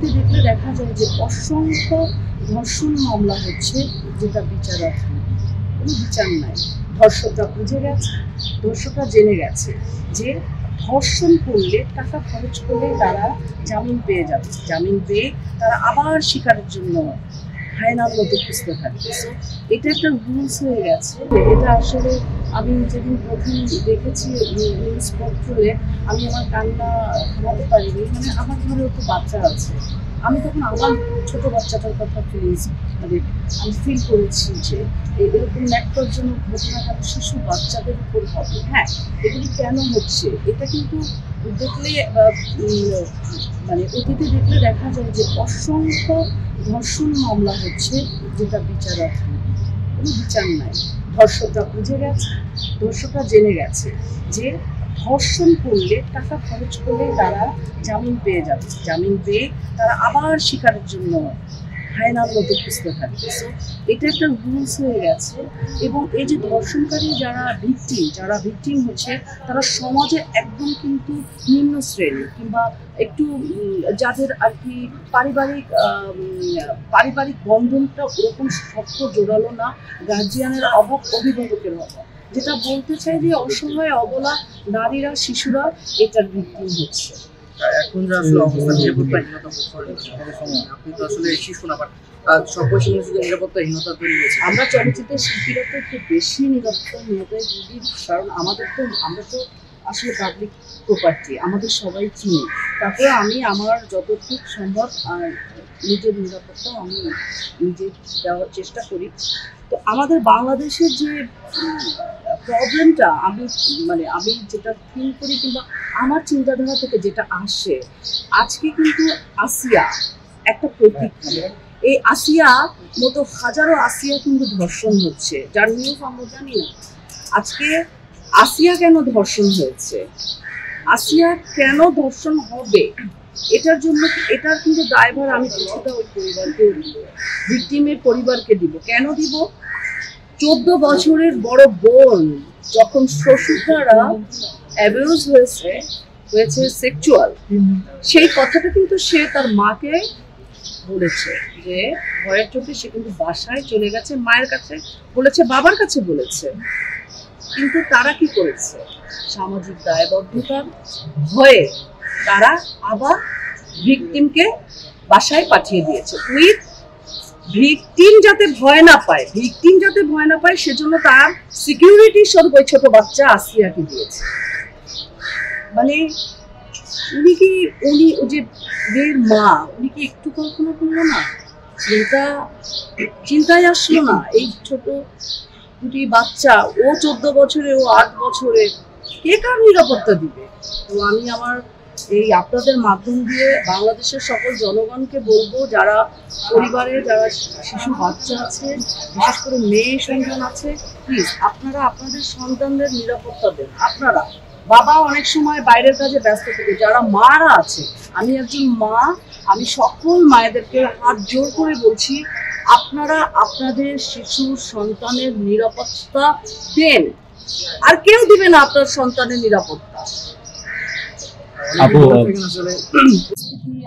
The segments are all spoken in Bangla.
অতীতে দেখলে দেখা যায় যে অসংখ্য ধর্ষণ মামলা হচ্ছে, যেটা বিচারাধীন, কোনো বিচার নাই। ধর্ষকরা বুঝে গেছে, ধর্ষকরা জেনে গেছে যে ধর্ষণ করলে, টাকা খরচ করলে তারা জামিন পেয়ে যাবে, জামিন পেয়ে তারা আবার শিকারের জন্য হায়নার মতো খুঁজতে থাকবে। সো এটা একটা রুলস হয়ে গেছে। এটা আসলে আমি যেদিন প্রথম দেখেছি নিউজ পত্রে, আমি আমার কান্না থামাতে পারিনি। মানে আমার ঘরেও তো বাচ্চা আছে, আমি তখন আমার ছোট বাচ্চাটার কথা আমি ফিল করেছি যে এরকম ন্যাক্কারজনক ঘটনা কেন শিশু বাচ্চাদের উপর হবে। হ্যাঁ, এগুলি কেন হচ্ছে এটা কিন্তু দেখলে মানে অতীতে দেখলে দেখা যায় যে অসংখ্য ধর্ষণ মামলা হচ্ছে, যেটা বিচারাধীন, কোনো বিচার নাই। ধর্ষকরা বুঝে গেছে, ধর্ষকরা জেনে গেছে যে ধর্ষণ করলে, টাকা খরচ করলে তারা জামিন পেয়ে যাবে, জামিন পেয়ে তারা আবার শিকারের জন্য হায়নার মতো খুঁজতে থাকবে। সো এটা একটা রুলস হয়ে গেছে। এবং এই যে ধর্ষণকারী যারা ভিকটিম হচ্ছে, তারা সমাজে একদম কিন্তু নিম্ন শ্রেণী, কিংবা একটু যাদের আর কি পারিবারিক বন্ধনটা ওরকম শক্ত জোরালো না, গার্জিয়ানের অভিভাবকের অভাব, যেটা বলতে চাই যে অসহায় অবলা নারীরা, শিশুরা এটার ভিকটিম হচ্ছে। এখন যে আসলে অবস্থা, নিরাপত্তাহীনতা আপনি তো আসলে শিশু না, বাট সব বয়সী মানুষদের নিরাপত্তাহীনতা তৈরি হয়েছে। আমরা চলচ্চিত্রের শিল্পীরা তো একটু বেশি নিরাপত্তাহীনতায় ভুগি, কারণ আমরা তো আসলে পাবলিক প্রপার্টি, আমাদের সবাই চিনি। তারপরে আমি আমার যতটুকু সম্ভব নিজের নিরাপত্তা আমি নিজে দেওয়ার চেষ্টা করি। তো আমাদের বাংলাদেশের যে প্রবলেমটা, আমি যেটা ফিল করি, কিংবা আমার চিন্তাধারা থেকে যেটা আসে, আজকে কিন্তু আসিয়া একটা প্রতীক। এই আসিয়া মতো হাজারো আসিয়া কিন্তু ধর্ষণ হচ্ছে, যার নিউজ আমরা জানি না। আজকে আসিয়া কেন ধর্ষণ হয়েছে, আসিয়া কেন ধর্ষণ হবে, এটার কিন্তু দায়ভার আমি কিছুটা ওই পরিবারকে দিব, ভিকটিমের পরিবারকে দিব। কেন দিব? 14 বছরের বড় বোন যখন শ্বশুর দ্বারা অ্যাবিউজ হয়েছে সেক্সুয়াল, সেই কথাটা কিন্তু সে তার মাকে বলেছে, যে ভয়ের চোখে সে কিন্তু বাসায় চলে গেছে, মায়ের কাছে বলেছে, বাবার কাছে বলেছে। কিন্তু তারা কি করেছে? সামাজিক দায়বদ্ধতার ভয়ে তারা আবার ভিকটিমকে বাসায় পাঠিয়ে দিয়েছে। ভিকটিম যাতে ভয় না পায়, সেজন্য তার সিকিউরিটি স্বরূপ ওই ছোট বাচ্চা আসিয়াকে দিয়েছে। মানে উনি যে মেয়ের মা, উনি কি একটু কল্পনা করলো না? চিন্তায় আসলো না এই ছোট দুটি বাচ্চা, ও 14 বছরে, ও 8 বছরে, কে কার নিরাপত্তা দিবে? তো আমি আমার এই আপনাদের মাধ্যম দিয়ে বাংলাদেশের সকল জনগণকে বলবো, যারা পরিবারে যারা শিশু বাচ্চা আছে, বিশেষ করে মেয়ে সন্তান আছে, প্লিজ আপনারা আপনাদের সন্তানদের নিরাপত্তা দেন। আপনারা বাবা অনেক সময় বাইরের কাজে ব্যস্ত থাকে, যারা মারা আছে, আমি একজন মা, আমি সকল মায়েদেরকে হাত জোর করে বলছি, আপনারা আপনাদের শিশু সন্তানের নিরাপত্তা দেন। আর কেউ দিবে না আপনার সন্তানের নিরাপত্তা।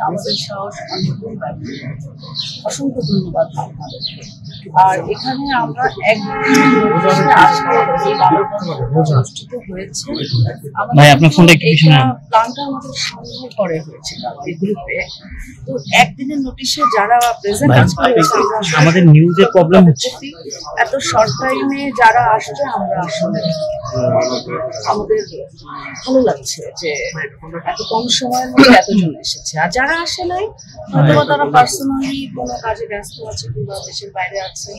আমাদের সাহস, অসংখ্য ধন্যবাদ আপনাদেরকে। আর এখানে আমরা একদিন অনুষ্ঠিত হয়েছে, প্ল্যানটা আমাদের সংগ্রহ করে হয়েছিল এই গ্রুপে। তো একদিনের নোটিশে যারা প্রেজেন্ট আছে, আমাদের নিউজের প্রবলেম হচ্ছে, এত শর্ট টাইমে যারা আসছে, আমরা আসলে আমাদের ভালো লাগছে যে এত কম সময়ের মধ্যে এতজন এসেছে। আর যারা আসে নাই, হয়তো তারা পার্সোনালি কোনো কাজে ব্যস্ত আছে, কিংবা দেশের বাইরে আছে।